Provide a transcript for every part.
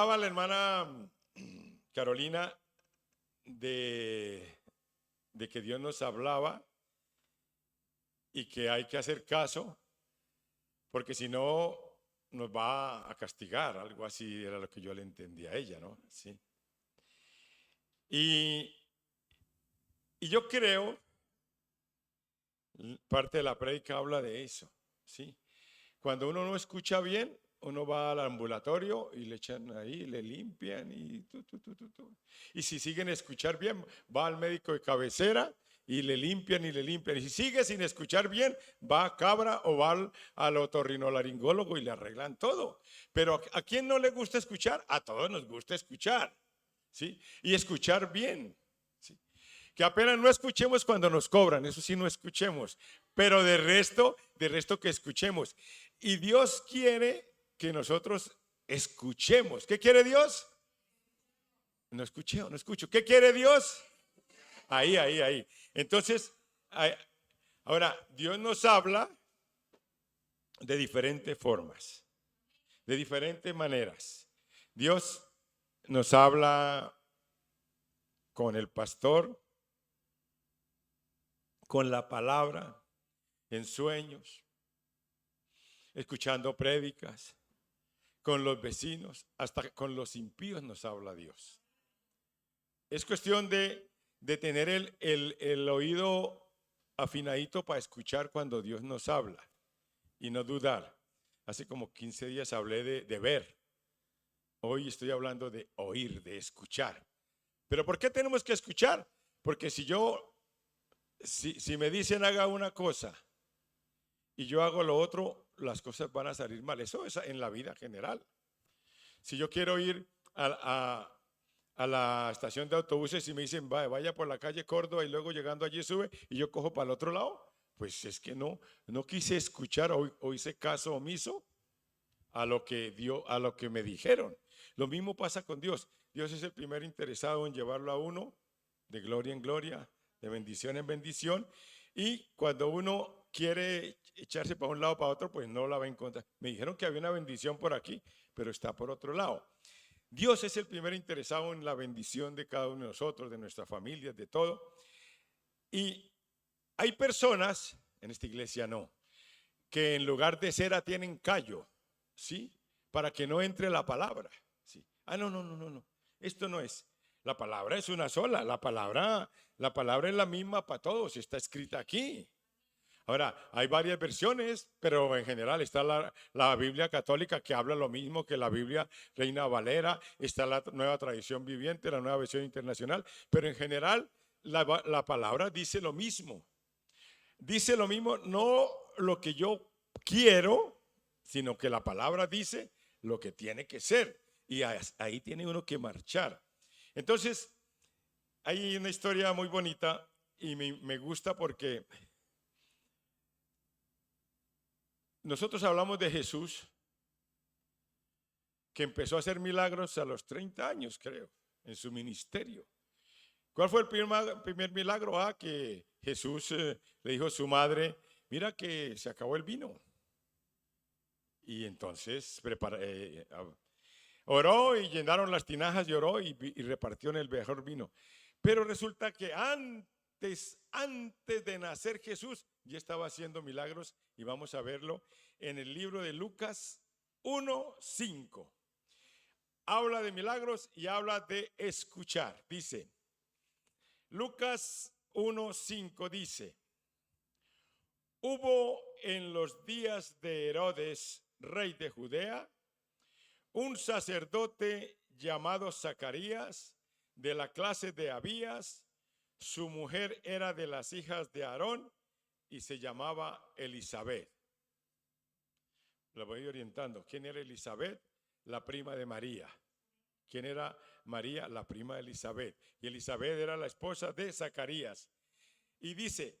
Hablaba la hermana Carolina de que Dios nos hablaba y que hay que hacer caso, porque si no nos va a castigar, algo así era lo que yo le entendía a ella, ¿no? Sí. Y, y yo creo, parte de la prédica habla de eso, ¿sí? Cuando uno no escucha bien, uno va al ambulatorio y le echan ahí, le limpian y tu. Y si siguen a escuchar bien, va al médico de cabecera y le limpian y le limpian. Y si sigue sin escuchar bien, va a Cabra o va al otorrinolaringólogo y le arreglan todo. Pero ¿a quién no le gusta escuchar? A todos nos gusta escuchar, ¿sí? Y escuchar bien, ¿sí? Que apenas no escuchemos cuando nos cobran, eso sí no escuchemos, pero de resto que escuchemos. Y Dios quiere que nosotros escuchemos. ¿Qué quiere Dios? No escuché, no escucho. ¿Qué quiere Dios? Ahí. Entonces, ahora, Dios nos habla de diferentes formas, de diferentes maneras. Dios nos habla con el pastor, con la palabra, en sueños, escuchando prédicas, con los vecinos, hasta con los impíos nos habla Dios. Es cuestión de tener el oído afinadito para escuchar cuando Dios nos habla y no dudar. Hace como 15 días hablé de ver. Hoy estoy hablando de oír, de escuchar. ¿Pero por qué tenemos que escuchar? Porque si me dicen haga una cosa y yo hago lo otro, las cosas van a salir mal. Eso es en la vida general. Si yo quiero ir a la estación de autobuses y me dicen vaya por la calle Córdoba y luego llegando allí sube y yo cojo para el otro lado, pues es que no quise escuchar o hice caso omiso a lo que me dijeron. Lo mismo pasa con Dios. Dios es el primer interesado en llevarlo a uno de gloria en gloria, de bendición en bendición, y cuando uno quiere echarse para un lado para otro, pues no la va a encontrar. Me dijeron que había una bendición por aquí, pero está por otro lado. Dios es el primer interesado en la bendición de cada uno de nosotros, de nuestras familias, de todo. Y hay personas, en esta iglesia no, que en lugar de cera tienen callo, ¿sí? Para que no entre la palabra, ¿sí? No. Esto no es. La palabra es una sola. La palabra es la misma para todos. Está escrita aquí. Ahora, hay varias versiones, pero en general está la Biblia católica que habla lo mismo que la Biblia Reina Valera, está la nueva tradición viviente, la nueva versión internacional, pero en general la palabra dice lo mismo. Dice lo mismo, no lo que yo quiero, sino que la palabra dice lo que tiene que ser. Y ahí tiene uno que marchar. Entonces, hay una historia muy bonita y me gusta porque nosotros hablamos de Jesús, que empezó a hacer milagros a los 30 años, creo, en su ministerio. ¿Cuál fue el primer milagro? Que Jesús le dijo a su madre, mira que se acabó el vino. Y entonces oró y llenaron las tinajas y oró y repartió en el mejor vino. Pero resulta que antes de nacer Jesús ya estaba haciendo milagros y vamos a verlo en el libro de Lucas 1:5. Habla de milagros y habla de escuchar. Dice, Lucas 1:5 dice, hubo en los días de Herodes, rey de Judea, un sacerdote llamado Zacarías, de la clase de Abías. Su mujer era de las hijas de Aarón y se llamaba Elizabeth. Lo voy orientando. ¿Quién era Elizabeth? La prima de María. ¿Quién era María? La prima de Elizabeth. Y Elizabeth era la esposa de Zacarías. Y dice,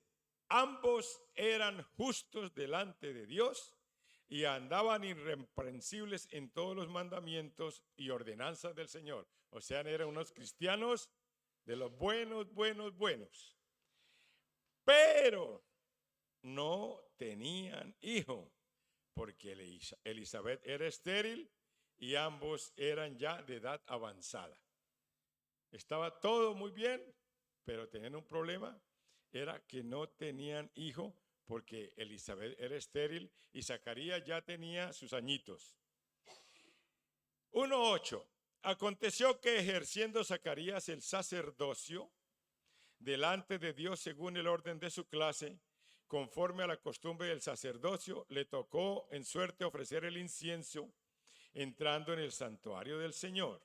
ambos eran justos delante de Dios y andaban irreprensibles en todos los mandamientos y ordenanzas del Señor. O sea, eran unos cristianos de los buenos. Pero no tenían hijo, porque Elizabeth era estéril y ambos eran ya de edad avanzada. Estaba todo muy bien, pero tenían un problema, era que no tenían hijo porque Elizabeth era estéril y Zacarías ya tenía sus añitos. 1:8. Aconteció que ejerciendo Zacarías el sacerdocio delante de Dios según el orden de su clase, conforme a la costumbre del sacerdocio, le tocó en suerte ofrecer el incienso entrando en el santuario del Señor.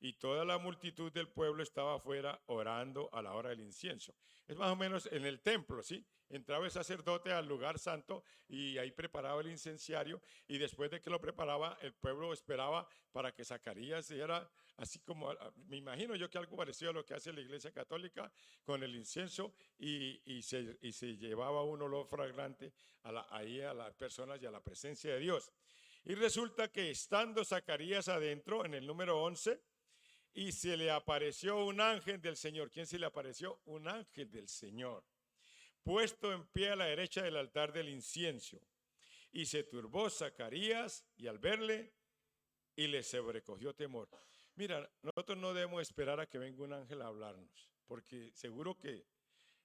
Y toda la multitud del pueblo estaba afuera orando a la hora del incienso. Es más o menos en el templo, ¿sí? Entraba el sacerdote al lugar santo y ahí preparaba el incenciario, y después de que lo preparaba, el pueblo esperaba para que Zacarías diera, así como, me imagino yo que algo parecido a lo que hace la Iglesia Católica con el incienso, y se llevaba un olor fragante ahí a las personas y a la presencia de Dios. Y resulta que estando Zacarías adentro, en el número 11, y se le apareció un ángel del Señor. ¿Quién se le apareció? Un ángel del Señor, puesto en pie a la derecha del altar del incienso. Y se turbó Zacarías y al verle, y le sobrecogió temor. Mira, nosotros no debemos esperar a que venga un ángel a hablarnos, porque seguro que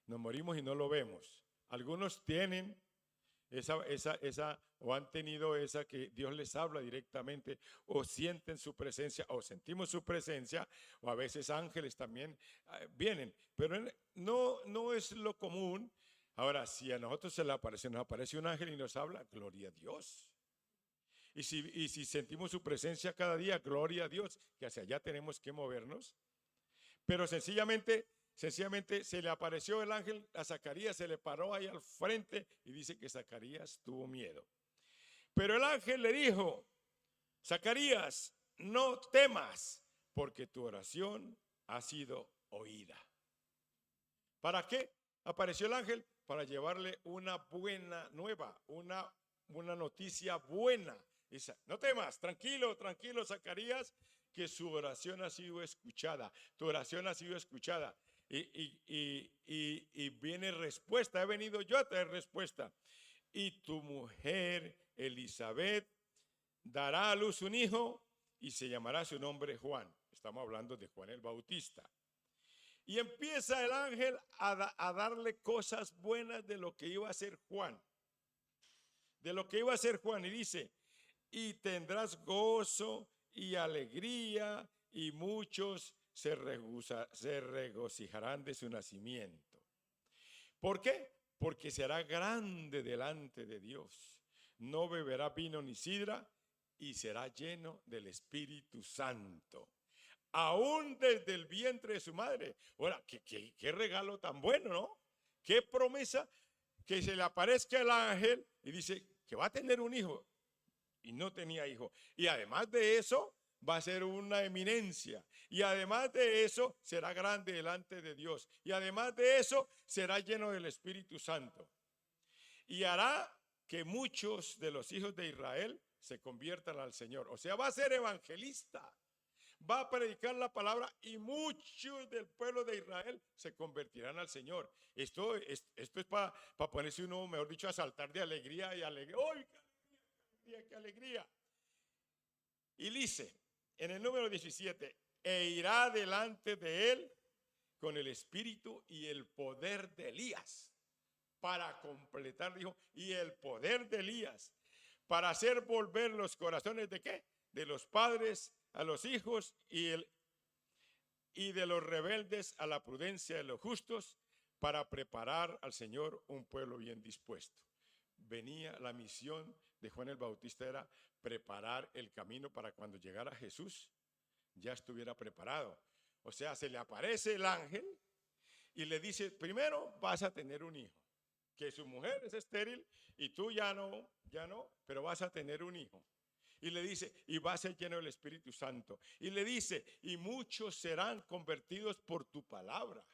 nos morimos y no lo vemos. Algunos tienen o han tenido esa que Dios les habla directamente, o sienten su presencia, o sentimos su presencia, o a veces ángeles también vienen, pero no es lo común. Ahora, si a nosotros nos aparece un ángel y nos habla, gloria a Dios. Y si sentimos su presencia cada día, gloria a Dios, que hacia allá tenemos que movernos. Pero sencillamente se le apareció el ángel a Zacarías, se le paró ahí al frente y dice que Zacarías tuvo miedo. Pero el ángel le dijo: Zacarías, no temas, porque tu oración ha sido oída. ¿Para qué apareció el ángel? Para llevarle una buena nueva, una noticia buena. Dice: no temas, tranquilo, Zacarías, que su oración ha sido escuchada. Tu oración ha sido escuchada. Y viene respuesta. He venido yo a traer respuesta. Y tu mujer Elizabeth dará a luz un hijo y se llamará su nombre Juan. Estamos hablando de Juan el Bautista. Y empieza el ángel a darle cosas buenas de lo que iba a hacer Juan. De lo que iba a hacer Juan. Y dice: y tendrás gozo y alegría, y muchos se regocijarán de su nacimiento. ¿Por qué? Porque será grande delante de Dios. No beberá vino ni sidra, y será lleno del Espíritu Santo, aún desde el vientre de su madre. Ahora, qué regalo tan bueno, ¿no? Qué promesa, que se le aparezca el ángel y dice que va a tener un hijo, y no tenía hijo. Y además de eso, va a ser una eminencia. Y además de eso, será grande delante de Dios. Y además de eso, será lleno del Espíritu Santo. Y hará que muchos de los hijos de Israel se conviertan al Señor. O sea, va a ser evangelista. Va a predicar la palabra y muchos del pueblo de Israel se convertirán al Señor. Esto es para ponerse uno, mejor dicho, a saltar de alegría y alegría. ¡Ay, qué alegría! Y dice en el número 17: e irá delante de él con el espíritu y el poder de Elías, para completar, dijo, y el poder de Elías, para hacer volver los corazones de ¿qué? De los padres a los hijos, y de los rebeldes a la prudencia de los justos, para preparar al Señor un pueblo bien dispuesto. Venía la misión de Juan el Bautista, era preparar el camino para cuando llegara Jesús ya estuviera preparado. O sea, se le aparece el ángel y le dice: primero vas a tener un hijo, que su mujer es estéril y tú ya no, pero vas a tener un hijo. Y le dice: y va a ser lleno del Espíritu Santo. Y le dice: y muchos serán convertidos por tu palabra.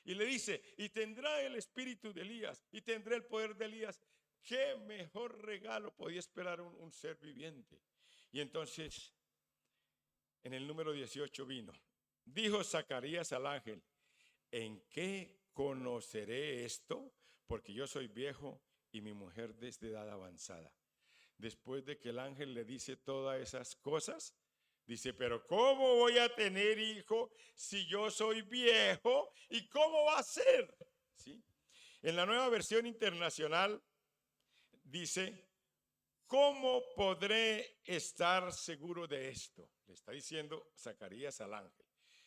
Y le dice: y tendrá el espíritu de Elías, y tendrá el poder de Elías. ¿Qué mejor regalo podía esperar un ser viviente? Y entonces, en el número 18 vino: dijo Zacarías al ángel: ¿en qué conoceré esto? Porque yo soy viejo y mi mujer desde edad avanzada. después de que el ángel le dice todas esas cosas, dice, pero ¿cómo voy a tener hijo si yo soy viejo? ¿Y cómo va a ser? ¿Sí? En la Nueva Versión Internacional dice, ¿cómo podré estar seguro de esto? Le está diciendo Zacarías al ángel.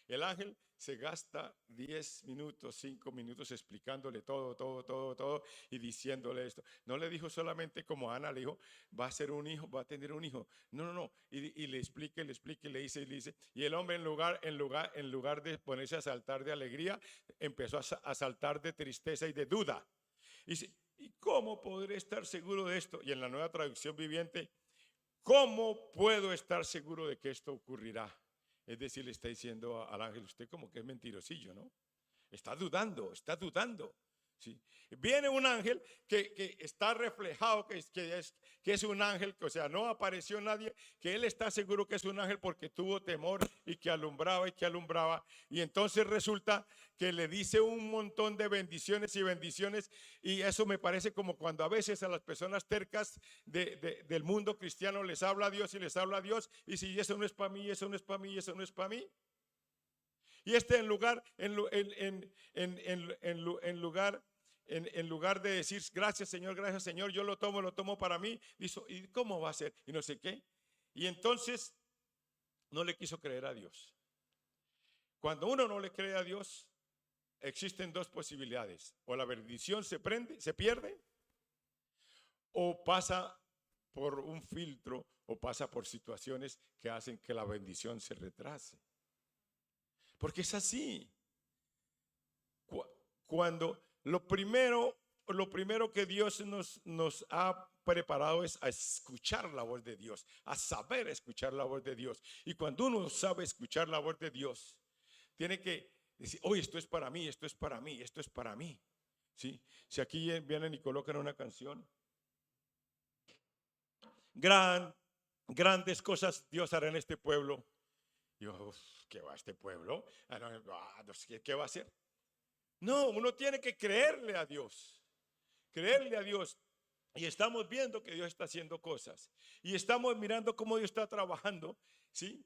El ángel se gasta 10 minutos, 5 minutos explicándole todo y diciéndole esto. No le dijo solamente como Ana le dijo, va a ser un hijo, va a tener un hijo. No. Y le explica, y le dice. Y el hombre en lugar de ponerse a saltar de alegría, empezó a saltar de tristeza y de duda. Y dice, ¿y cómo podré estar seguro de esto? Y en la Nueva Traducción Viviente, ¿cómo puedo estar seguro de que esto ocurrirá? Es decir, le está diciendo al ángel, usted como que es mentirosillo, ¿no? Está dudando. ¿Sí? Viene un ángel que está reflejado, que es un ángel, que, o sea, no apareció nadie, que él está seguro que es un ángel porque tuvo temor y que alumbraba. Y entonces resulta que le dice un montón de bendiciones, y eso me parece como cuando a veces a las personas tercas del mundo cristiano les habla a Dios y si eso no es para mí, eso no es para mí, eso no es para mí. Y en lugar de decir gracias Señor, yo lo tomo para mí, dice, ¿y cómo va a ser? Y no sé qué. Y entonces no le quiso creer a Dios. Cuando uno no le cree a Dios, existen dos posibilidades: o la bendición se pierde, o pasa por un filtro, o pasa por situaciones que hacen que la bendición se retrase. Porque es así. Cuando lo primero que Dios nos ha preparado es a escuchar la voz de Dios, a saber escuchar la voz de Dios. Y cuando uno sabe escuchar la voz de Dios, tiene que decir, oye, esto es para mí, esto es para mí, esto es para mí. ¿Sí? Si aquí vienen y colocan una canción, grandes cosas Dios hará en este pueblo. Yo, ¿qué va este pueblo? ¿Qué va a hacer? No, uno tiene que creerle a Dios. Y estamos viendo que Dios está haciendo cosas. Y estamos mirando cómo Dios está trabajando. ¿Sí?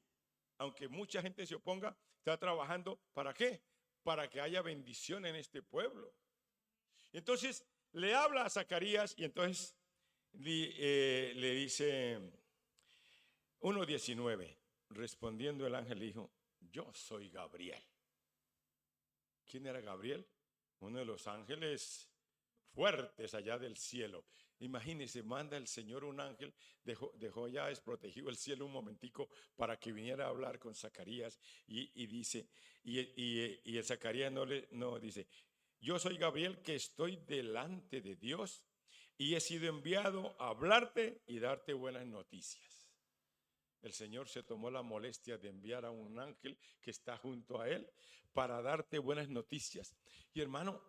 Aunque mucha gente se oponga, está trabajando. ¿Para qué? Para que haya bendición en este pueblo. Entonces le habla a Zacarías y entonces le dice 1:19. Respondiendo el ángel dijo, yo soy Gabriel. ¿Quién era Gabriel? Uno de los ángeles fuertes allá del cielo. Imagínense, manda el Señor un ángel, dejó ya desprotegido el cielo un momentico para que viniera a hablar con Zacarías y dice, y el Zacarías no dice, yo soy Gabriel que estoy delante de Dios y he sido enviado a hablarte y darte buenas noticias. El Señor se tomó la molestia de enviar a un ángel que está junto a él para darte buenas noticias. Y hermano,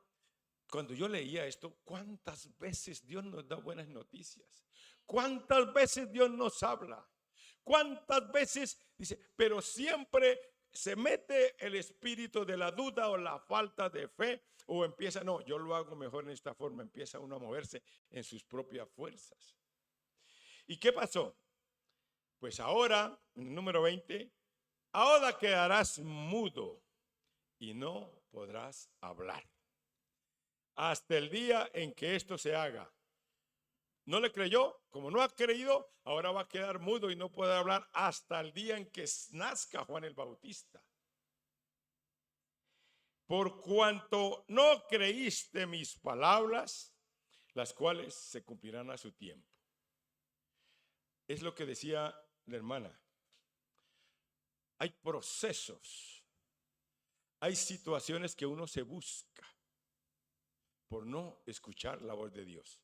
cuando yo leía esto, ¿cuántas veces Dios nos da buenas noticias? ¿Cuántas veces Dios nos habla? ¿Cuántas veces dice, pero siempre se mete el espíritu de la duda o la falta de fe o empieza, no, yo lo hago mejor en esta forma, empieza uno a moverse en sus propias fuerzas. ¿Y qué pasó? Pues ahora, en el número 20, ahora quedarás mudo y no podrás hablar hasta el día en que esto se haga. ¿No le creyó? Como no ha creído, ahora va a quedar mudo y no puede hablar hasta el día en que nazca Juan el Bautista. Por cuanto no creíste mis palabras, las cuales se cumplirán a su tiempo. Es lo que decía la hermana. Hay procesos, hay situaciones que uno se busca por no escuchar la voz de Dios.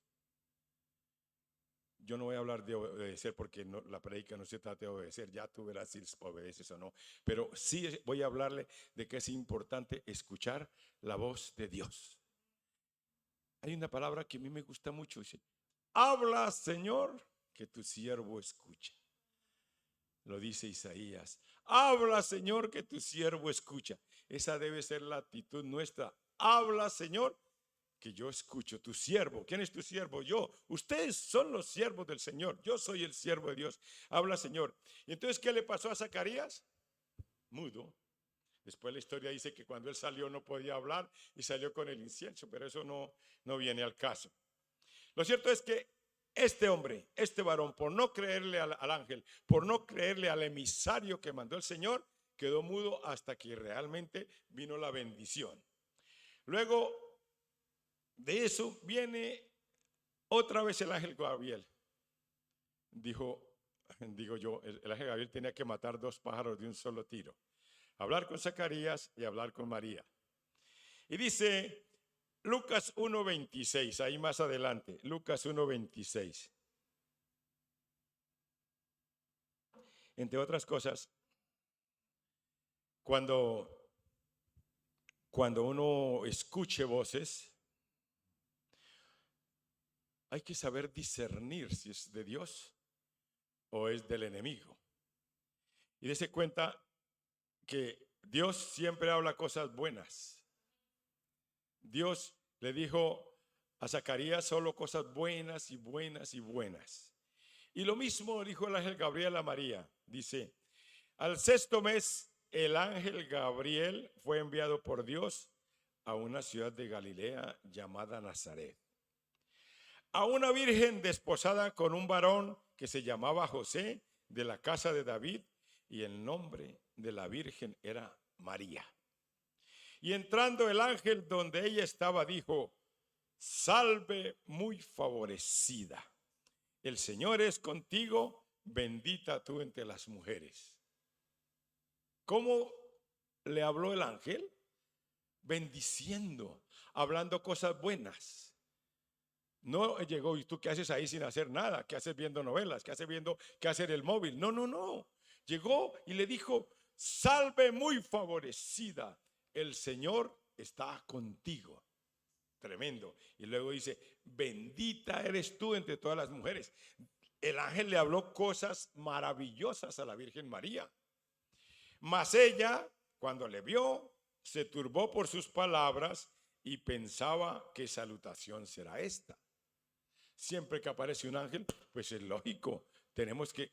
Yo no voy a hablar de obedecer porque la predica no se trata de obedecer, ya tú verás si obedeces o no, pero sí voy a hablarle de que es importante escuchar la voz de Dios. Hay una palabra que a mí me gusta mucho, dice, habla Señor, que tu siervo escucha. Lo dice Isaías, habla Señor, que tu siervo escucha. Esa debe ser la actitud nuestra. Habla Señor, que yo escucho, tu siervo. ¿Quién es tu siervo? Yo. Ustedes son los siervos del Señor. Yo soy el siervo de Dios. Habla Señor. Y entonces, ¿qué le pasó a Zacarías? Mudo. Después la historia dice que cuando él salió no podía hablar y salió con el incienso, pero eso no viene al caso. Lo cierto es que este hombre, este varón, por no creerle al ángel, por no creerle al emisario que mandó el Señor, quedó mudo hasta que realmente vino la bendición. Luego de eso viene otra vez el ángel Gabriel. Digo yo, el ángel Gabriel tenía que matar 2 pájaros de un solo tiro. Hablar con Zacarías y hablar con María. Y dice Lucas 1:26, ahí más adelante, Lucas 1:26. Entre otras cosas, cuando uno escuche voces, hay que saber discernir si es de Dios o es del enemigo. Y dése cuenta que Dios siempre habla cosas buenas. Dios le dijo a Zacarías solo cosas buenas y buenas y buenas. Y lo mismo dijo el ángel Gabriel a María. Dice, al 6º mes, el ángel Gabriel fue enviado por Dios a una ciudad de Galilea llamada Nazaret, a una virgen desposada con un varón que se llamaba José, de la casa de David, y el nombre de la virgen era María. Y entrando el ángel donde ella estaba, dijo, salve muy favorecida, el Señor es contigo, bendita tú entre las mujeres. ¿Cómo le habló el ángel? Bendiciendo, hablando cosas buenas. No llegó, ¿y tú qué haces ahí sin hacer nada? ¿Qué haces viendo novelas? ¿Qué haces viendo qué hacer el móvil? No. Llegó y le dijo, salve muy favorecida, el Señor está contigo. Tremendo. Y luego dice, bendita eres tú entre todas las mujeres. El ángel le habló cosas maravillosas a la Virgen María. Mas ella, cuando le vio, se turbó por sus palabras y pensaba, ¿qué salutación será esta? Siempre que aparece un ángel, pues es lógico, tenemos que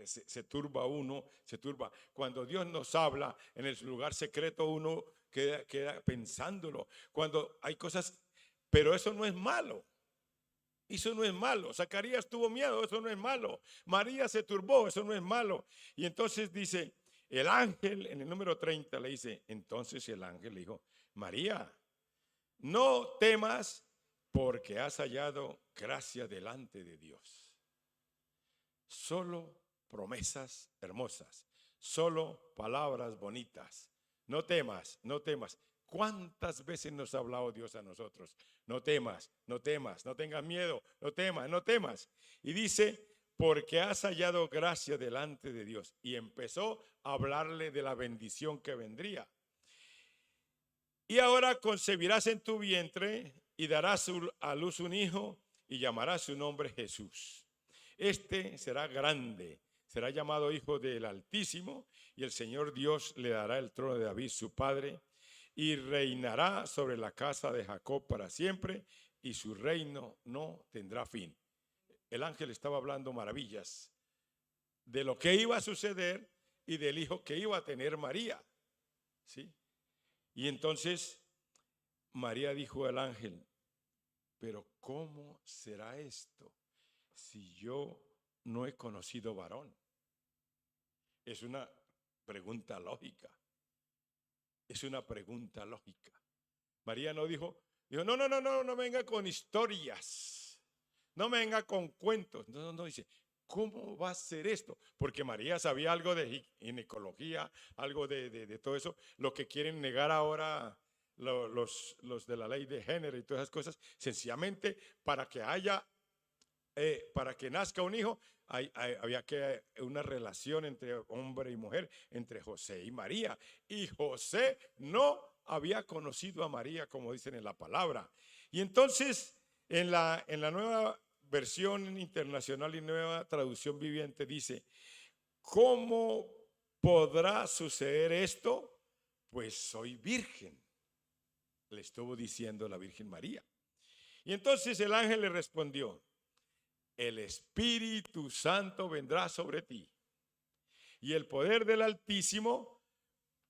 se turba uno, se turba. Cuando Dios nos habla en el lugar secreto, uno queda pensándolo. Cuando hay cosas, pero eso no es malo. Eso no es malo. Zacarías tuvo miedo, eso no es malo. María se turbó, eso no es malo. Y entonces dice, el ángel en el número 30 le dice, entonces el ángel le dijo, María, no temas porque has hallado gracia delante de Dios. Solo promesas hermosas, solo palabras bonitas. No temas, no temas. ¿Cuántas veces nos ha hablado Dios a nosotros? No temas, no temas, no tengas miedo, no temas, no temas. Y dice, porque has hallado gracia delante de Dios. Y empezó a hablarle de la bendición que vendría. Y ahora concebirás en tu vientre y darás a luz un hijo y llamarás su nombre Jesús. Este será grande, será llamado Hijo del Altísimo, y el Señor Dios le dará el trono de David, su padre, y reinará sobre la casa de Jacob para siempre, y su reino no tendrá fin. El ángel estaba hablando maravillas de lo que iba a suceder y del hijo que iba a tener María. ¿Sí? Y entonces María dijo al ángel, pero ¿cómo será esto si yo no he conocido varón? Es una pregunta lógica. Es una pregunta lógica. María no dijo, no venga con historias, no me venga con cuentos. No, dice, ¿cómo va a ser esto? Porque María sabía algo de ginecología, algo de todo eso, lo que quieren negar ahora los de la ley de género y todas esas cosas, sencillamente para que nazca un hijo, había que una relación entre hombre y mujer, entre José y María. Y José no había conocido a María, como dicen en la palabra. Y entonces, en la nueva versión internacional y nueva traducción viviente dice, ¿cómo podrá suceder esto? Pues soy virgen, le estuvo diciendo la Virgen María. Y entonces el ángel le respondió: el Espíritu Santo vendrá sobre ti, y el poder del Altísimo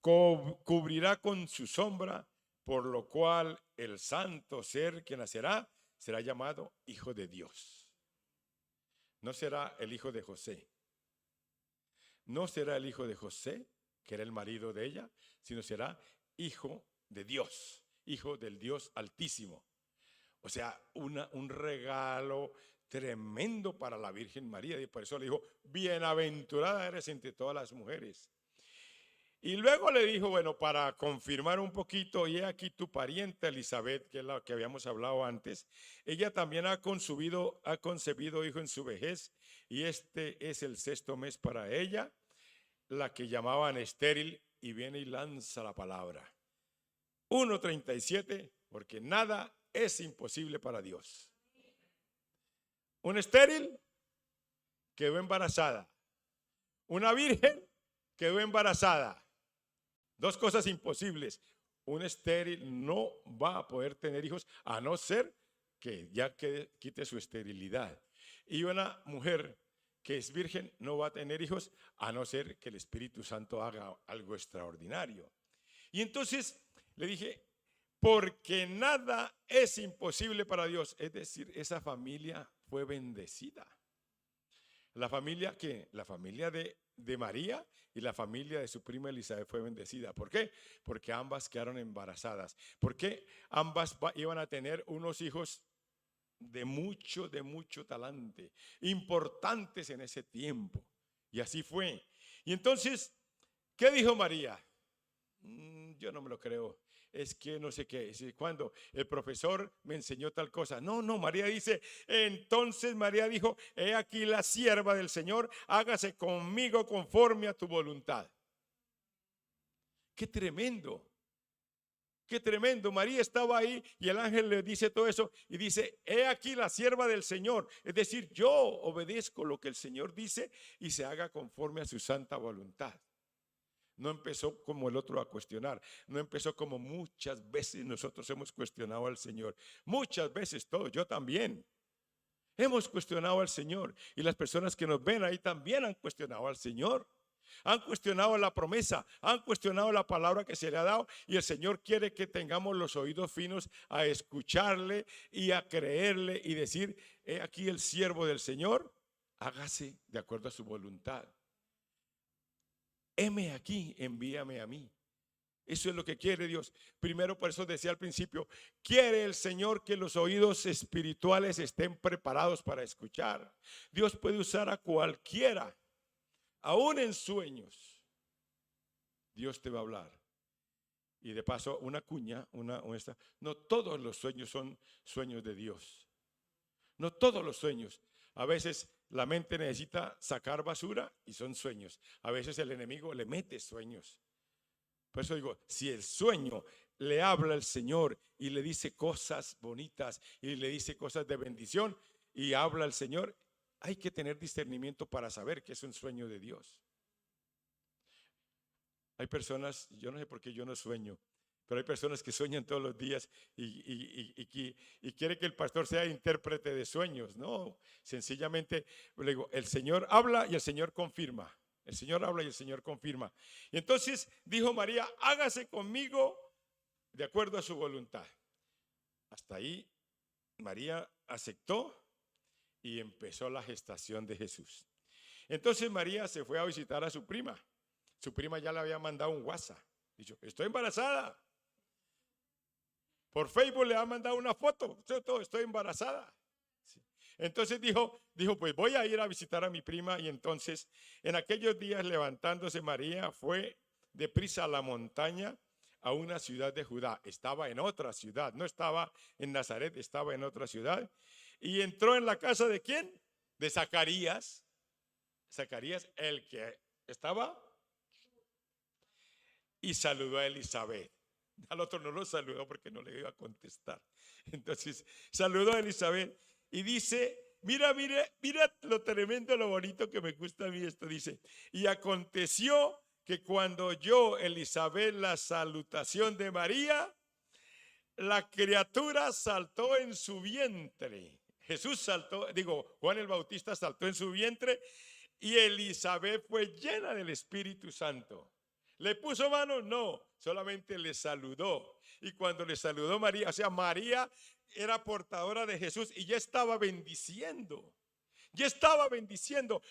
cubrirá con su sombra, por lo cual el santo ser que nacerá será llamado Hijo de Dios. No será el hijo de José. No será el hijo de José, que era el marido de ella, sino será hijo de Dios, hijo del Dios Altísimo. O sea, un regalo tremendo para la Virgen María. Y por eso le dijo: bienaventurada eres entre todas las mujeres. Y luego le dijo, bueno, para confirmar un poquito, y he aquí tu parienta Elizabeth, que es la que habíamos hablado antes, ella también ha concebido hijo en su vejez, y este es el 6º mes para ella, la que llamaban estéril, y viene y lanza la palabra. 1:37, porque nada es imposible para Dios. Un estéril quedó embarazada. Una virgen quedó embarazada. 2 cosas imposibles. Un estéril no va a poder tener hijos a no ser que ya quite su esterilidad. Y una mujer que es virgen no va a tener hijos a no ser que el Espíritu Santo haga algo extraordinario. Y entonces le dije, porque nada es imposible para Dios. Es decir, esa familia fue bendecida. La familia que la familia de María y la familia de su prima Elizabeth fue bendecida. ¿Por qué? Porque ambas quedaron embarazadas. Porque ambas iban a tener unos hijos de mucho talante, importantes en ese tiempo. Y así fue. Y entonces, ¿qué dijo María? Yo no me lo creo. Es que no sé qué. Cuando el profesor me enseñó tal cosa. No, María dice, entonces María dijo: he aquí la sierva del Señor, hágase conmigo conforme a tu voluntad. Qué tremendo. Qué tremendo. María estaba ahí y el ángel le dice todo eso y dice: he aquí la sierva del Señor. Es decir, yo obedezco lo que el Señor dice y se haga conforme a su santa voluntad. No empezó como el otro a cuestionar. No empezó como muchas veces nosotros hemos cuestionado al Señor. Muchas veces todos, yo también. Hemos cuestionado al Señor. Y las personas que nos ven ahí también han cuestionado al Señor. Han cuestionado la promesa, han cuestionado la palabra que se le ha dado. Y el Señor quiere que tengamos los oídos finos a escucharle y a creerle y decir: he aquí el siervo del Señor, hágase de acuerdo a su voluntad. Heme aquí, envíame a mí. Eso es lo que quiere Dios. Primero, por eso decía al principio, quiere el Señor que los oídos espirituales estén preparados para escuchar. Dios puede usar a cualquiera, aún en sueños. Dios te va a hablar. Y de paso, una cuña, no todos los sueños son sueños de Dios. No todos los sueños. A veces la mente necesita sacar basura y son sueños. A veces el enemigo le mete sueños. Por eso digo, si el sueño le habla al Señor y le dice cosas bonitas y le dice cosas de bendición y habla al Señor, hay que tener discernimiento para saber que es un sueño de Dios. Hay personas, yo no sé por qué yo no sueño, pero hay personas que sueñan todos los días y quiere que el pastor sea intérprete de sueños. No, sencillamente le digo, el Señor habla y el Señor confirma. El Señor habla y el Señor confirma. Y entonces dijo María: hágase conmigo de acuerdo a su voluntad. Hasta ahí María aceptó y empezó la gestación de Jesús. Entonces María se fue a visitar a su prima. Su prima ya le había mandado un WhatsApp. Dijo: estoy embarazada. Por Facebook le ha mandado una foto. Estoy embarazada. Sí. Entonces dijo, pues voy a ir a visitar a mi prima. Y entonces, en aquellos días, levantándose María, fue deprisa a la montaña, a una ciudad de Judá. Estaba en otra ciudad, no estaba en Nazaret, estaba en otra ciudad. Y entró en la casa ¿de quién? De Zacarías. Zacarías, el que estaba, y saludó a Elizabeth. Al otro no lo saludó porque no le iba a contestar. Entonces saludó a Elizabeth y dice: mira lo tremendo, lo bonito que me gusta a mí esto. Dice: y aconteció que cuando oyó Elizabeth la salutación de María, la criatura saltó en su vientre. Jesús saltó, Juan el Bautista saltó en su vientre y Elizabeth fue llena del Espíritu Santo. ¿Le puso mano? No, solamente le saludó. Y cuando le saludó María, o sea, María era portadora de Jesús y ya estaba bendiciendo. Ya estaba bendiciendo.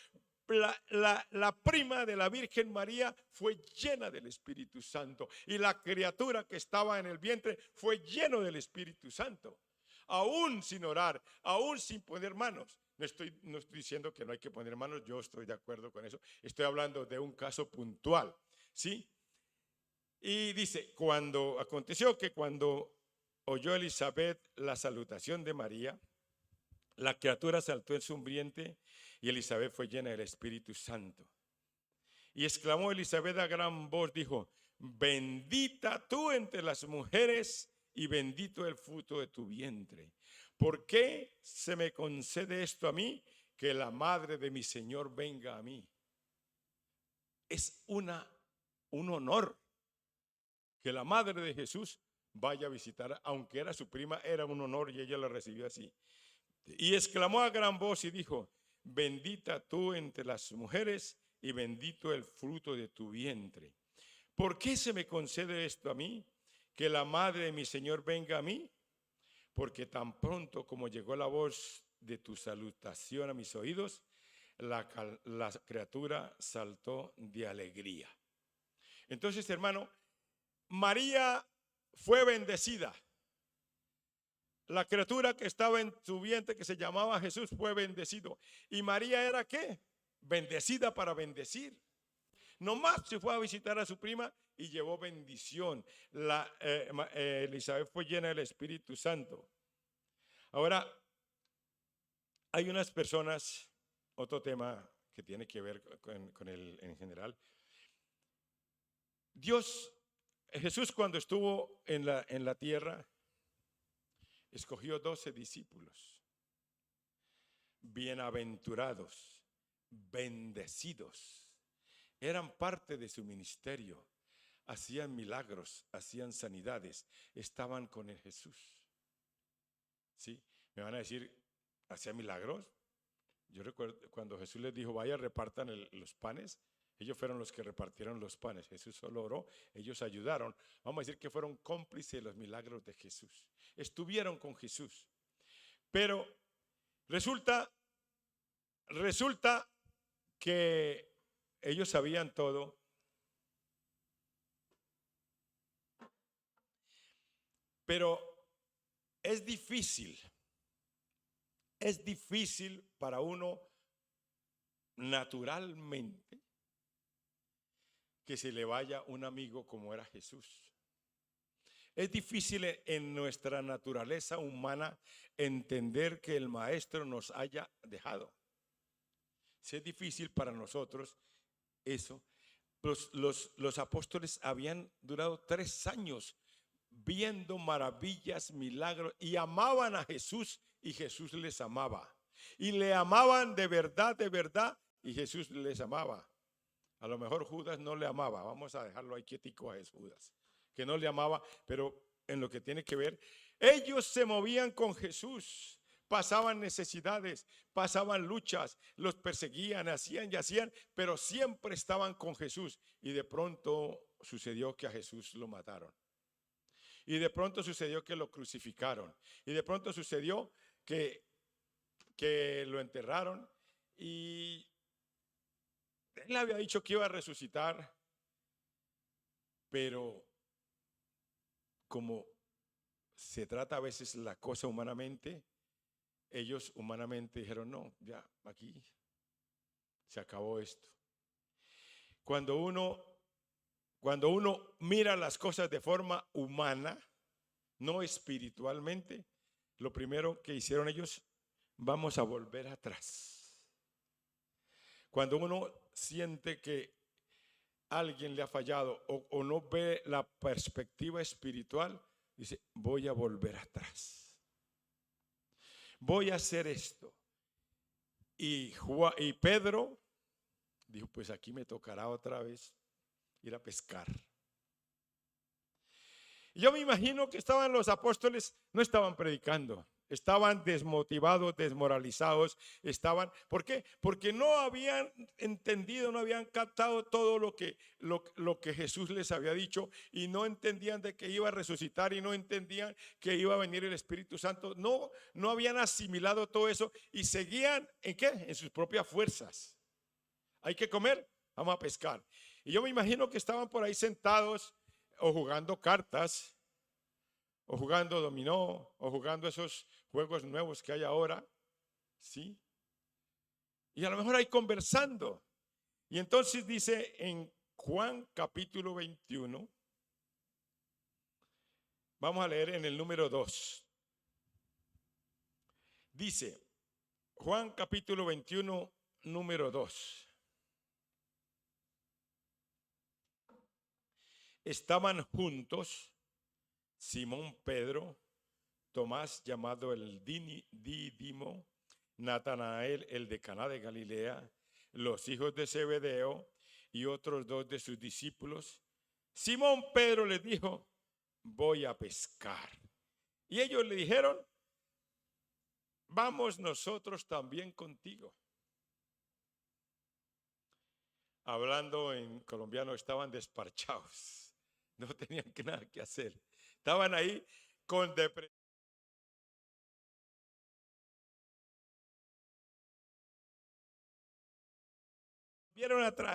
La prima de la Virgen María fue llena del Espíritu Santo y la criatura que estaba en el vientre fue lleno del Espíritu Santo, aún sin orar, aún sin poner manos. No estoy diciendo que no hay que poner manos, yo estoy de acuerdo con eso, estoy hablando de un caso puntual, ¿sí? Y dice, aconteció que cuando oyó Elizabeth la salutación de María, la criatura saltó en su vientre y Elizabeth fue llena del Espíritu Santo. Y exclamó Elizabeth a gran voz, dijo, bendita tú entre las mujeres y bendito el fruto de tu vientre. ¿Por qué se me concede esto a mí? Que la madre de mi Señor venga a mí. Es un honor que la madre de Jesús vaya a visitar, aunque era su prima, era un honor y ella lo recibió así. Y exclamó a gran voz y dijo, bendita tú entre las mujeres y bendito el fruto de tu vientre. ¿Por qué se me concede esto a mí? Que la madre de mi Señor venga a mí. Porque tan pronto como llegó la voz de tu salutación a mis oídos, la criatura saltó de alegría. Entonces, hermano, María fue bendecida. La criatura que estaba en su vientre, que se llamaba Jesús, fue bendecido. ¿Y María era qué? Bendecida para bendecir. Nomás se fue a visitar a su prima y llevó bendición. Elizabeth fue llena del Espíritu Santo. Ahora, hay unas personas, otro tema que tiene que ver con el en general. Jesús cuando estuvo en la tierra, escogió 12 discípulos, bienaventurados, bendecidos. Eran parte de su ministerio, hacían milagros, hacían sanidades, estaban con el Jesús. ¿Sí? Me van a decir, ¿hacía milagros? Yo recuerdo cuando Jesús les dijo, vaya, repartan los panes. Ellos fueron los que repartieron los panes. Jesús solo oró, ellos ayudaron. Vamos a decir que fueron cómplices de los milagros de Jesús. Estuvieron con Jesús. Pero resulta que ellos sabían todo. Pero es difícil para uno naturalmente que se le vaya un amigo como era Jesús. Es difícil en nuestra naturaleza humana entender que el Maestro nos haya dejado. Si es difícil para nosotros eso. Los apóstoles habían durado 3 años viendo maravillas, milagros, y amaban a Jesús y Jesús les amaba. Y le amaban de verdad, y Jesús les amaba. A lo mejor Judas no le amaba, vamos a dejarlo ahí quietico a Judas, que no le amaba, pero en lo que tiene que ver, ellos se movían con Jesús, pasaban necesidades, pasaban luchas, los perseguían, hacían y hacían, pero siempre estaban con Jesús. Y de pronto sucedió que a Jesús lo mataron. Y de pronto sucedió que lo crucificaron. Y de pronto sucedió que lo enterraron. Y él había dicho que iba a resucitar. Pero como se trata a veces la cosa humanamente, ellos humanamente dijeron, no, ya aquí se acabó esto. Cuando uno mira las cosas de forma humana, no espiritualmente, lo primero que hicieron ellos, vamos a volver atrás. Cuando uno siente que alguien le ha fallado o no ve la perspectiva espiritual, dice, voy a volver atrás. Voy a hacer esto. Y Pedro dijo, pues aquí me tocará otra vez ir a pescar. Yo me imagino que estaban los apóstoles, no estaban predicando, estaban desmotivados, desmoralizados, ¿por qué? Porque no habían entendido, no habían captado todo lo que Jesús les había dicho y no entendían de que iba a resucitar y no entendían que iba a venir el Espíritu Santo. No habían asimilado todo eso y seguían ¿en qué? En sus propias fuerzas. Hay que comer, vamos a pescar. Y yo me imagino que estaban por ahí sentados o jugando cartas, o jugando dominó, o jugando esos juegos nuevos que hay ahora, ¿sí? Y a lo mejor ahí conversando. Y entonces dice en Juan capítulo 21, vamos a leer en el número 2. Dice, Juan capítulo 21, número 2. Estaban juntos Simón Pedro, Tomás llamado el Dídimo, Natanael el de Caná de Galilea, los hijos de Zebedeo y otros 2 de sus discípulos. Simón Pedro les dijo, voy a pescar. Y ellos le dijeron, vamos nosotros también contigo. Hablando en colombiano, estaban desparchados, no tenían nada que hacer. Estaban ahí con depresión.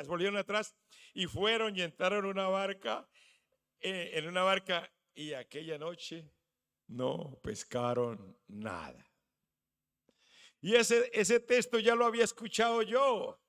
Volvieron atrás y fueron y entraron en una barca, y aquella noche no pescaron nada. Y ese texto ya lo había escuchado yo.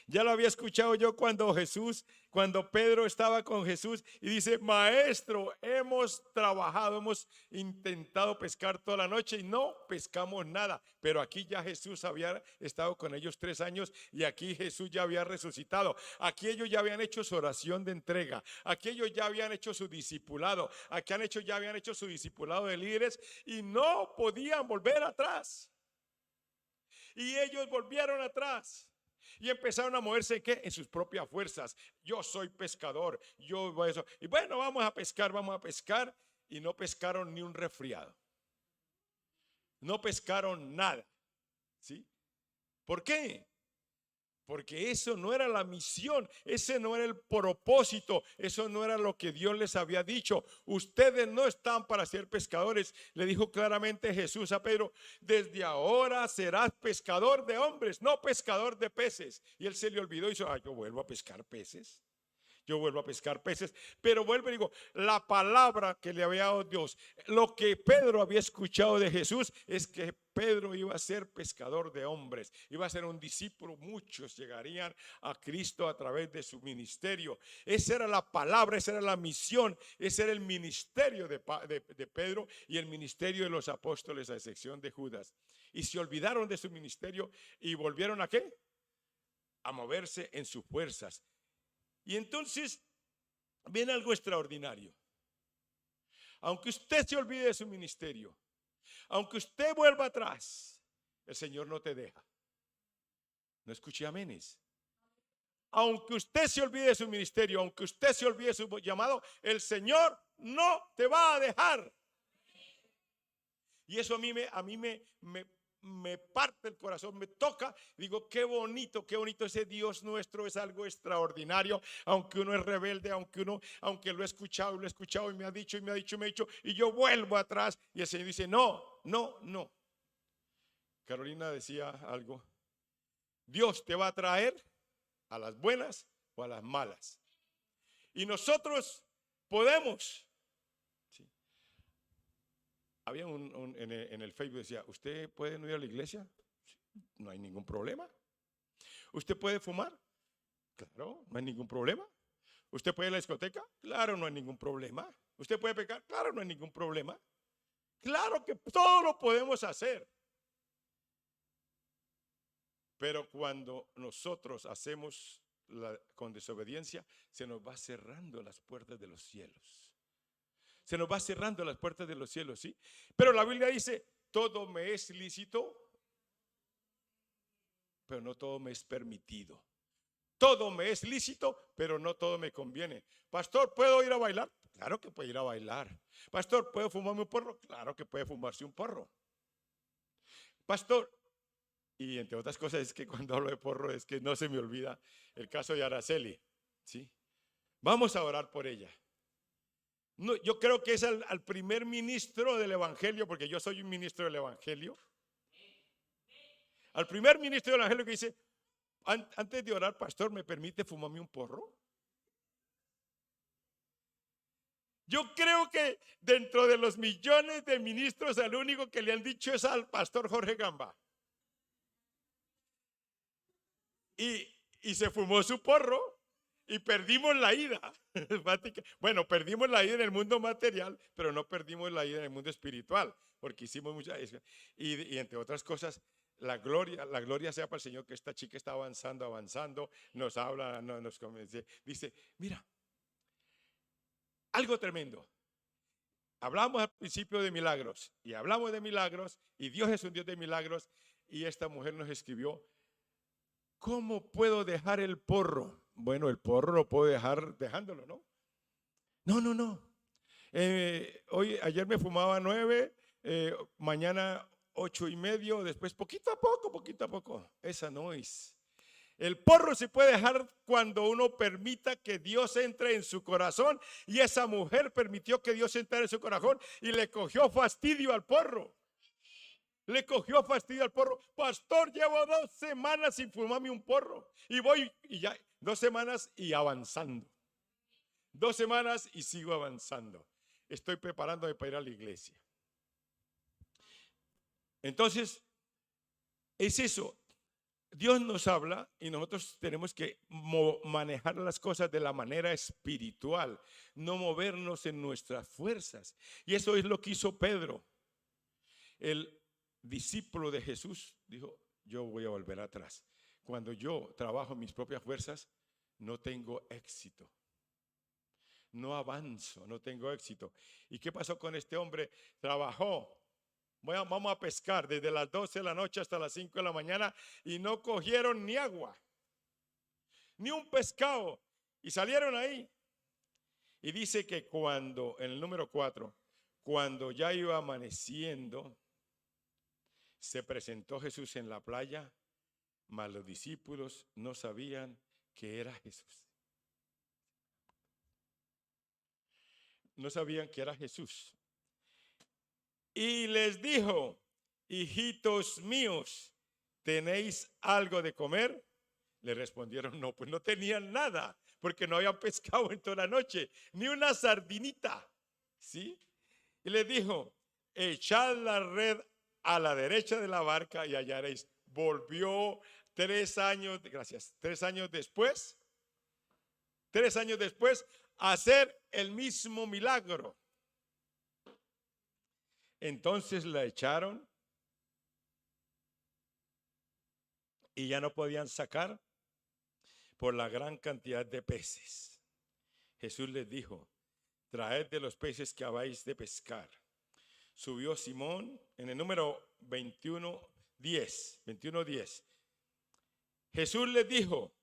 Ya lo había escuchado yo cuando Pedro estaba con Jesús y dice, maestro, hemos trabajado, hemos intentado pescar toda la noche y no pescamos nada. Pero aquí ya Jesús había estado con ellos 3 años y aquí Jesús ya había resucitado. Aquí ellos ya habían hecho su oración de entrega. Aquí ellos ya habían hecho su discipulado. Ya habían hecho su discipulado de líderes y no podían volver atrás. Y ellos volvieron atrás. Y empezaron a moverse ¿en qué? En sus propias fuerzas. Yo soy pescador, yo voy a eso. Y bueno, vamos a pescar. Y no pescaron ni un resfriado. No pescaron nada. ¿Sí? ¿Por qué? Porque eso no era la misión, ese no era el propósito, eso no era lo que Dios les había dicho. Ustedes no están para ser pescadores. Le dijo claramente Jesús a Pedro, desde ahora serás pescador de hombres, no pescador de peces. Y él se le olvidó y dijo, yo vuelvo a pescar peces. Pero vuelvo y digo, la palabra que le había dado Dios, lo que Pedro había escuchado de Jesús es que Pedro iba a ser pescador de hombres, iba a ser un discípulo, muchos llegarían a Cristo a través de su ministerio. Esa era la palabra, esa era la misión, ese era el ministerio de Pedro y el ministerio de los apóstoles a excepción de Judas. Y se olvidaron de su ministerio y volvieron ¿a qué? A moverse en sus fuerzas. Y entonces viene algo extraordinario. Aunque usted se olvide de su ministerio, aunque usted vuelva atrás, el Señor no te deja. No escuché amenes. Aunque usted se olvide de su ministerio, aunque usted se olvide de su llamado, el Señor no te va a dejar. Y eso a mí me parte el corazón, me toca, digo, qué bonito ese Dios nuestro, es algo extraordinario, aunque uno es rebelde, aunque lo he escuchado y me ha dicho, y yo vuelvo atrás, y el Señor dice, no. Carolina decía algo, Dios te va a traer a las buenas o a las malas, y nosotros podemos. Había en el Facebook decía, ¿usted puede no ir a la iglesia? No hay ningún problema. ¿Usted puede fumar? Claro, no hay ningún problema. ¿Usted puede ir a la discoteca? Claro, no hay ningún problema. ¿Usted puede pecar? Claro, no hay ningún problema. Claro que todo lo podemos hacer. Pero cuando nosotros hacemos con desobediencia, se nos va cerrando las puertas de los cielos. Se nos va cerrando las puertas de los cielos, ¿sí? Pero la Biblia dice, todo me es lícito, pero no todo me es permitido. Todo me es lícito, pero no todo me conviene. Pastor, ¿puedo ir a bailar? Claro que puede ir a bailar. Pastor, ¿puedo fumarme un porro? Claro que puede fumarse un porro. Pastor, y entre otras cosas es que cuando hablo de porro es que no se me olvida el caso de Araceli, ¿sí? Vamos a orar por ella. No, yo creo que es al primer ministro del Evangelio, porque yo soy un ministro del Evangelio. Al primer ministro del Evangelio que dice, antes de orar, pastor, ¿me permite fumarme un porro? Yo creo que dentro de los millones de ministros, el único que le han dicho es al pastor Jorge Gamba. Y se fumó su porro y perdimos la ida. Bueno, perdimos la ida en el mundo material, pero no perdimos la ida en el mundo espiritual, porque hicimos muchas. Y entre otras cosas, la gloria sea para el Señor, que esta chica está avanzando, nos habla, nos convence. Dice, mira, algo tremendo. Hablamos al principio de milagros y hablamos de milagros y Dios es un Dios de milagros y esta mujer nos escribió, ¿cómo puedo dejar el porro? Bueno, el porro lo puedo dejar dejándolo, ¿no? No. Ayer me fumaba 9, mañana 8:30, después poquito a poco. Esa no es. El porro se puede dejar cuando uno permita que Dios entre en su corazón, y esa mujer permitió que Dios entrara en su corazón y le cogió fastidio al porro. Pastor, llevo 2 semanas sin fumarme un porro y voy y ya 2 semanas y avanzando. 2 semanas y sigo avanzando. Estoy preparándome para ir a la iglesia. Entonces, es eso. Dios nos habla y nosotros tenemos que manejar las cosas de la manera espiritual, no movernos en nuestras fuerzas. Y eso es lo que hizo Pedro. El discípulo de Jesús dijo, yo voy a volver atrás. Cuando yo trabajo en mis propias fuerzas, no tengo éxito. No avanzo, no tengo éxito. ¿Y qué pasó con este hombre? Trabajó. Vamos a pescar desde las 12 de la noche hasta las 5 de la mañana y no cogieron ni agua, ni un pescado. Y salieron ahí. Y dice que cuando, en el número 4, cuando ya iba amaneciendo, se presentó Jesús en la playa, mas los discípulos no sabían que era Jesús. No sabían que era Jesús. Y les dijo, hijitos míos, ¿tenéis algo de comer? Le respondieron, no, pues no tenían nada, porque no habían pescado en toda la noche, ni una sardinita, ¿sí? Y les dijo, echad la red a la derecha de la barca y hallaréis. Volvió 3 años, gracias, 3 años después, a hacer el mismo milagro. Entonces la echaron y ya no podían sacar por la gran cantidad de peces. Jesús les dijo, traed de los peces que habéis de pescar. Subió Simón en el número 21:10. Jesús les dijo,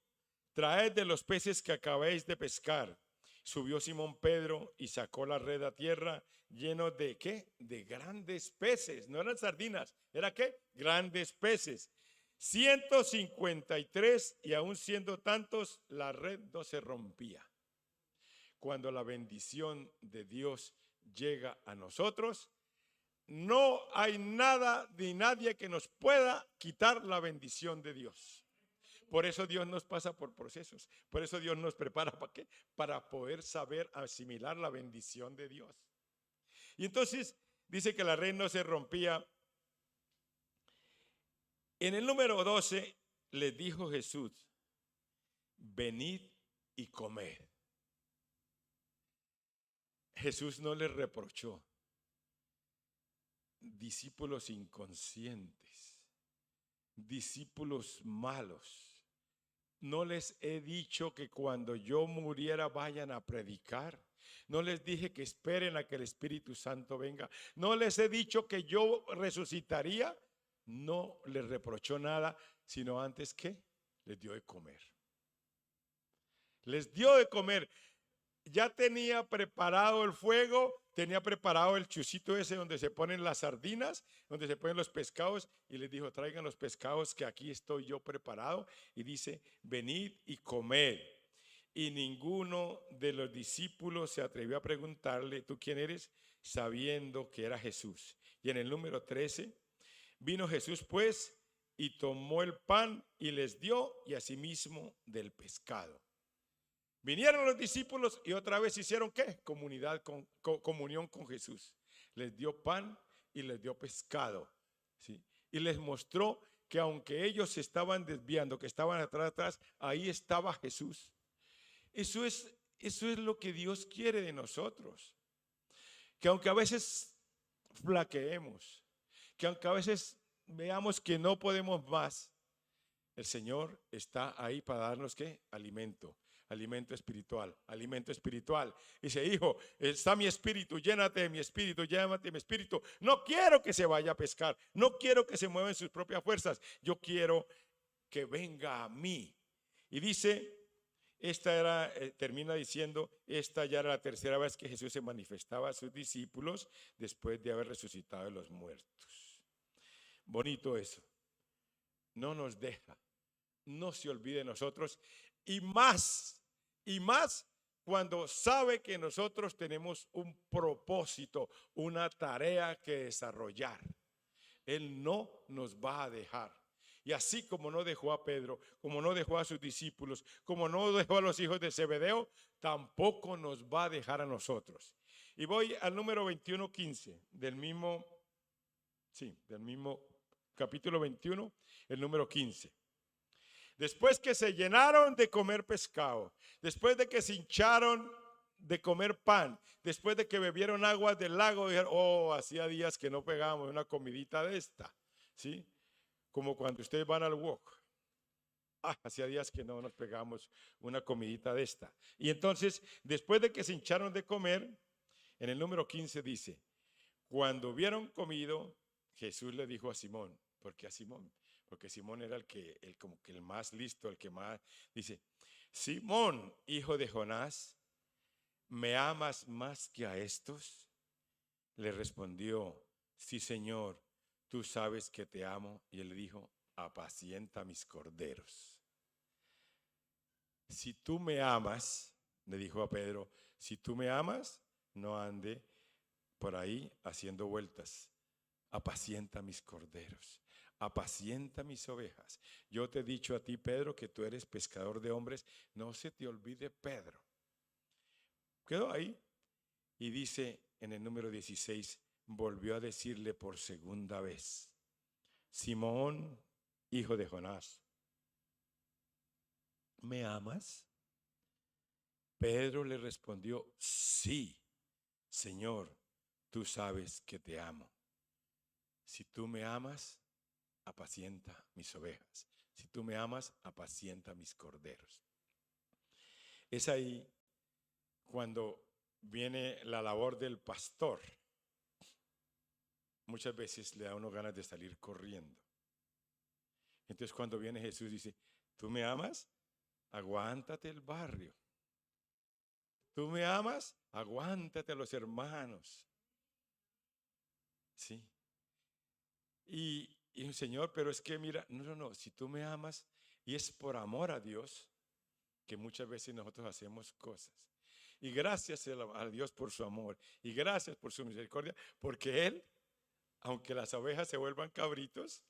traed de los peces que acabáis de pescar. Subió Simón Pedro y sacó la red a tierra lleno de ¿qué? De grandes peces. No eran sardinas, ¿era qué? Grandes peces. 153, y aún siendo tantos, la red no se rompía. Cuando la bendición de Dios llega a nosotros, no hay nada ni nadie que nos pueda quitar la bendición de Dios. Por eso Dios nos pasa por procesos. Por eso Dios nos prepara ¿para qué? Para poder saber asimilar la bendición de Dios. Y entonces dice que la red no se rompía. En el número 12 les dijo Jesús, venid y comed. Jesús no les reprochó. Discípulos inconscientes, discípulos malos. No les he dicho que cuando yo muriera vayan a predicar. No les dije que esperen a que el Espíritu Santo venga. No les he dicho que yo resucitaría. No les reprochó nada, sino antes que les dio de comer. Les dio de comer. ya tenía preparado el fuego, tenía preparado el chucito ese donde se ponen las sardinas, donde se ponen los pescados, y les dijo, traigan los pescados que aquí estoy yo preparado. Y dice, venid y comed. Y ninguno de los discípulos se atrevió a preguntarle, ¿tú quién eres? Sabiendo que era Jesús. Y en el número 13, vino Jesús pues y tomó el pan y les dio, y asimismo del pescado. Vinieron los discípulos y otra vez hicieron ¿qué? Comunión con Jesús. Les dio pan y les dio pescado, ¿sí? Y les mostró que aunque ellos se estaban desviando, que estaban atrás, ahí estaba Jesús. Eso es lo que Dios quiere de nosotros. Que aunque a veces flaqueemos, que aunque a veces veamos que no podemos más, el Señor está ahí para darnos ¿qué? Alimento. Alimento espiritual, alimento espiritual. Dice, hijo, está mi espíritu, llénate de mi espíritu, llénate de mi espíritu. No quiero que se vaya a pescar, no quiero que se mueva en sus propias fuerzas. Yo quiero que venga a mí. Y dice, termina diciendo, esta ya era la tercera vez que Jesús se manifestaba a sus discípulos después de haber resucitado de los muertos. Bonito eso. No nos deja, no se olvide de nosotros, y más cuando sabe que nosotros tenemos un propósito, una tarea que desarrollar. Él no nos va a dejar. Y así como no dejó a Pedro, como no dejó a sus discípulos, como no dejó a los hijos de Zebedeo, tampoco nos va a dejar a nosotros. Y voy al número 21:15 del mismo capítulo 21, el número 15. Después que se llenaron de comer pescado, después de que se hincharon de comer pan, después de que bebieron agua del lago, dijeron, oh, hacía días que no pegábamos una comidita de esta, ¿sí? Como cuando ustedes van al wok. Hacía días que no nos pegamos una comidita de esta. Y entonces, después de que se hincharon de comer, en el número 15 dice, cuando hubieron comido, Jesús le dijo a Simón, porque Simón era como que el más listo, el que más, dice, Simón, hijo de Jonás, ¿me amas más que a estos? Le respondió, sí, Señor, tú sabes que te amo. Y él le dijo, apacienta mis corderos. Si tú me amas, le dijo a Pedro, si tú me amas, no ande por ahí haciendo vueltas. Apacienta mis corderos, apacienta mis ovejas. Yo te he dicho a ti, Pedro, que tú eres pescador de hombres. No se te olvide, Pedro. Quedó ahí y dice en el número 16, volvió a decirle por segunda vez, Simón, hijo de Jonás, ¿me amas? Pedro le respondió, sí, Señor, tú sabes que te amo. Si tú me amas, apacienta mis ovejas. Si tú me amas, apacienta mis corderos. Es ahí cuando viene la labor del pastor. Muchas veces le da a uno ganas de salir corriendo. Entonces cuando viene Jesús dice, ¿tú me amas? Aguántate el barrio. ¿Tú me amas? Aguántate a los hermanos. Sí. Y Señor, pero es que mira, no, si tú me amas y es por amor a Dios que muchas veces nosotros hacemos cosas. Y gracias a Dios por su amor y gracias por su misericordia, porque Él, aunque las ovejas se vuelvan cabritos,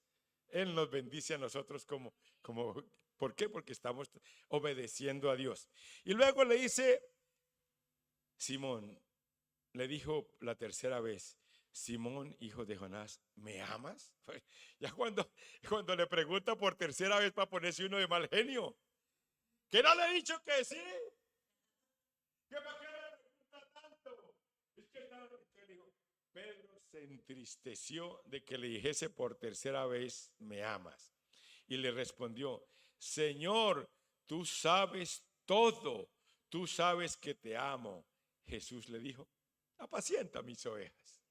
Él nos bendice a nosotros ¿por qué? Porque estamos obedeciendo a Dios. Y luego le dice, Simón, le dijo la tercera vez, Simón, hijo de Jonás, ¿me amas? Ya cuando le pregunta por tercera vez para ponerse uno de mal genio, ¿que no le he dicho que sí? ¿Que para qué le pregunta tanto? Es que le dijo, Pedro se entristeció de que le dijese por tercera vez, ¿me amas? Y le respondió, Señor, tú sabes todo, tú sabes que te amo. Jesús le dijo, apacienta mis ovejas,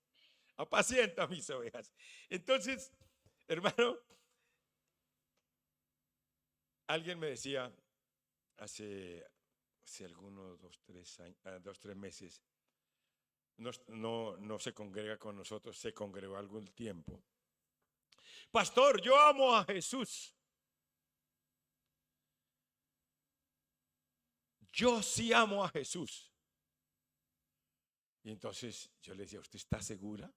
apacienta mis ovejas. Entonces, hermano, alguien me decía hace hace algunos 2, 3 meses, no se congrega con nosotros, se congregó algún tiempo. Pastor, yo amo a Jesús. Yo sí amo a Jesús. Y entonces yo le decía, ¿usted está segura?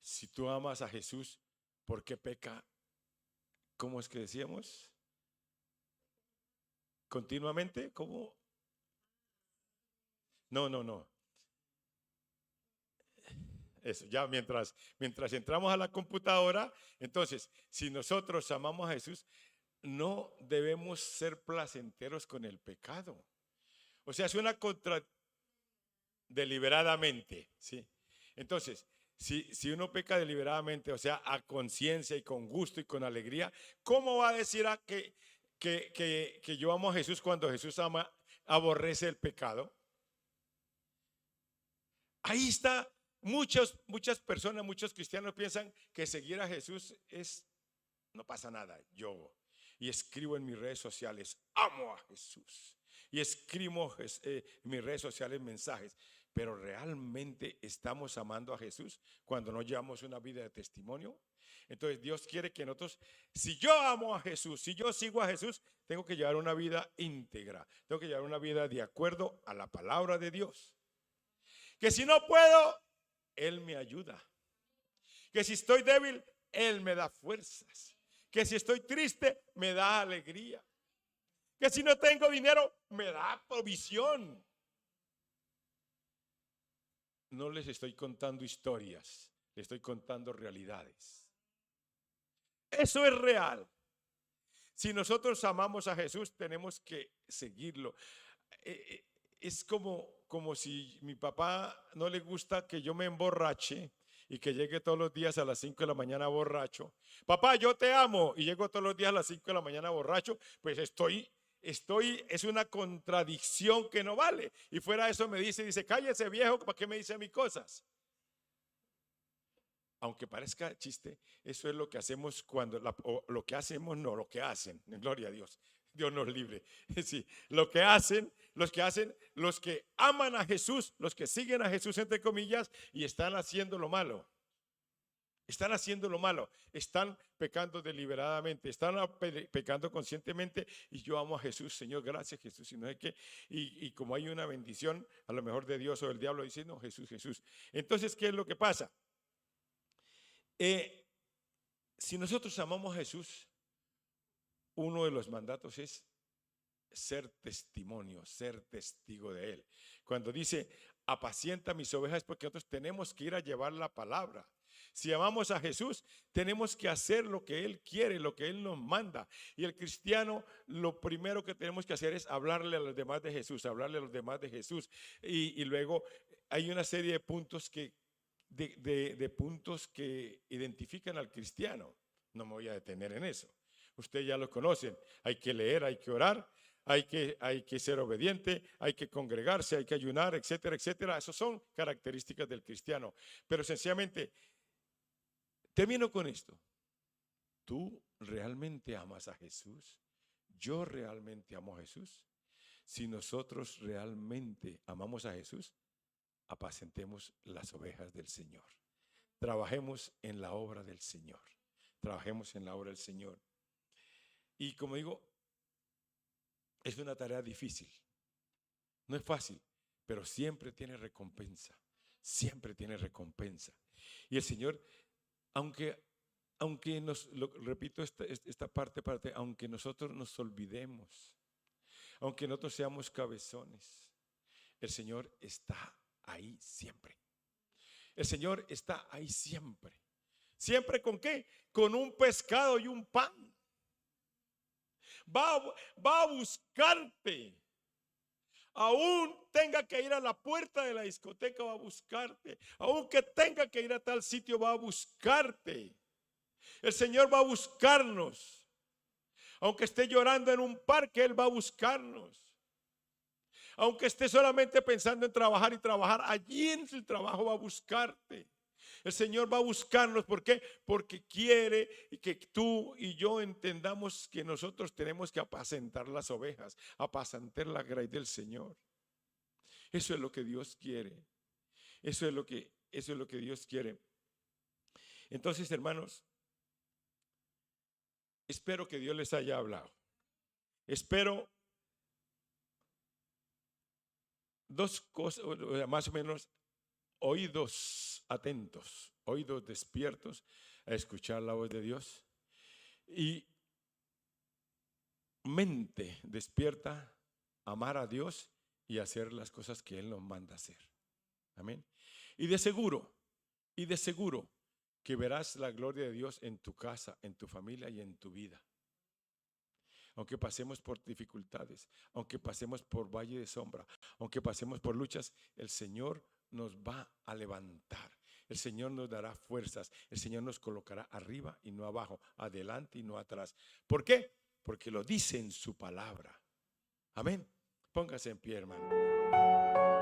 Si tú amas a Jesús, ¿por qué peca? ¿Cómo es que decíamos? ¿Continuamente? ¿Cómo? No. Eso, ya mientras entramos a la computadora, entonces, si nosotros amamos a Jesús, no debemos ser placenteros con el pecado. O sea, es una deliberadamente, ¿sí? Entonces, si uno peca deliberadamente, o sea, a conciencia y con gusto y con alegría, ¿cómo va a decir que yo amo a Jesús cuando Jesús aborrece el pecado? Ahí está. Muchas personas, muchos cristianos piensan que seguir a Jesús no pasa nada. Yo escribo en mis redes sociales, amo a Jesús. Y escribo en mis redes sociales mensajes. Pero ¿realmente estamos amando a Jesús cuando no llevamos una vida de testimonio? Entonces Dios quiere que nosotros, si yo amo a Jesús, si yo sigo a Jesús, tengo que llevar una vida íntegra. Tengo que llevar una vida de acuerdo a la palabra de Dios. Que si no puedo, Él me ayuda. Que si estoy débil, Él me da fuerzas. Que si estoy triste, me da alegría. Que si no tengo dinero, me da provisión. No les estoy contando historias, les estoy contando realidades. Eso es real. Si nosotros amamos a Jesús, tenemos que seguirlo. Es como si mi papá no le gusta que yo me emborrache y que llegue todos los días a las 5 de la mañana borracho. Papá, yo te amo, y llego todos los días a las 5 de la mañana borracho. Pues es una contradicción que no vale. Y fuera de eso me dice, cállese viejo, ¿para qué me dice a mí cosas? Aunque parezca chiste, eso es lo que hacemos lo que hacemos, no, lo que hacen. Gloria a Dios. Dios nos libre. Sí, los que aman a Jesús, los que siguen a Jesús, entre comillas, y están haciendo lo malo. Están haciendo lo malo, están pecando deliberadamente, están pecando conscientemente. Y yo amo a Jesús, Señor, gracias Jesús. Y no es que, y como hay una bendición, a lo mejor de Dios o del diablo, dice, no, Jesús. Entonces, ¿qué es lo que pasa? Si nosotros amamos a Jesús, uno de los mandatos es ser testimonio, ser testigo de Él. Cuando dice, apacienta mis ovejas, es porque nosotros tenemos que ir a llevar la palabra. Si amamos a Jesús, tenemos que hacer lo que Él quiere, lo que Él nos manda. Y el cristiano, lo primero que tenemos que hacer es hablarle a los demás de Jesús, hablarle a los demás de Jesús. Y luego hay una serie de puntos puntos que identifican al cristiano. No me voy a detener en eso. Ustedes ya lo conocen. Hay que leer, hay que orar, hay que ser obediente, hay que congregarse, hay que ayunar, etcétera, etcétera. Esas son características del cristiano. Pero sencillamente, termino con esto. ¿Tú realmente amas a Jesús? ¿Yo realmente amo a Jesús? Si nosotros realmente amamos a Jesús, apacentemos las ovejas del Señor. Trabajemos en la obra del Señor. Trabajemos en la obra del Señor. Y como digo, es una tarea difícil. No es fácil, pero siempre tiene recompensa. Siempre tiene recompensa. Y el Señor, aunque repito esta parte, aunque nosotros nos olvidemos, aunque nosotros seamos cabezones, el Señor está ahí siempre. El Señor está ahí siempre. ¿Siempre con qué? Con un pescado y un pan. Va a buscarte. Aún tenga que ir a la puerta de la discoteca, va a buscarte. Aunque tenga que ir a tal sitio, va a buscarte. El Señor va a buscarnos. Aunque esté llorando en un parque, Él va a buscarnos. Aunque esté solamente pensando en trabajar y trabajar, allí en el trabajo va a buscarte. El Señor va a buscarnos. ¿Por qué? Porque quiere que tú y yo entendamos que nosotros tenemos que apacentar las ovejas, apacentar la grey del Señor. Eso es lo que Dios quiere. Eso es lo que Dios quiere. Entonces, hermanos, espero que Dios les haya hablado. Espero dos cosas, más o menos, oídos atentos, oídos despiertos a escuchar la voz de Dios y mente despierta a amar a Dios y hacer las cosas que Él nos manda hacer. Amén. Y de seguro que verás la gloria de Dios en tu casa, en tu familia y en tu vida. Aunque pasemos por dificultades, aunque pasemos por valle de sombra, aunque pasemos por luchas, el Señor nos va a levantar. El Señor nos dará fuerzas. El Señor nos colocará arriba y no abajo, adelante y no atrás. ¿Por qué? Porque lo dice en su palabra. Amén. Póngase en pie, hermano.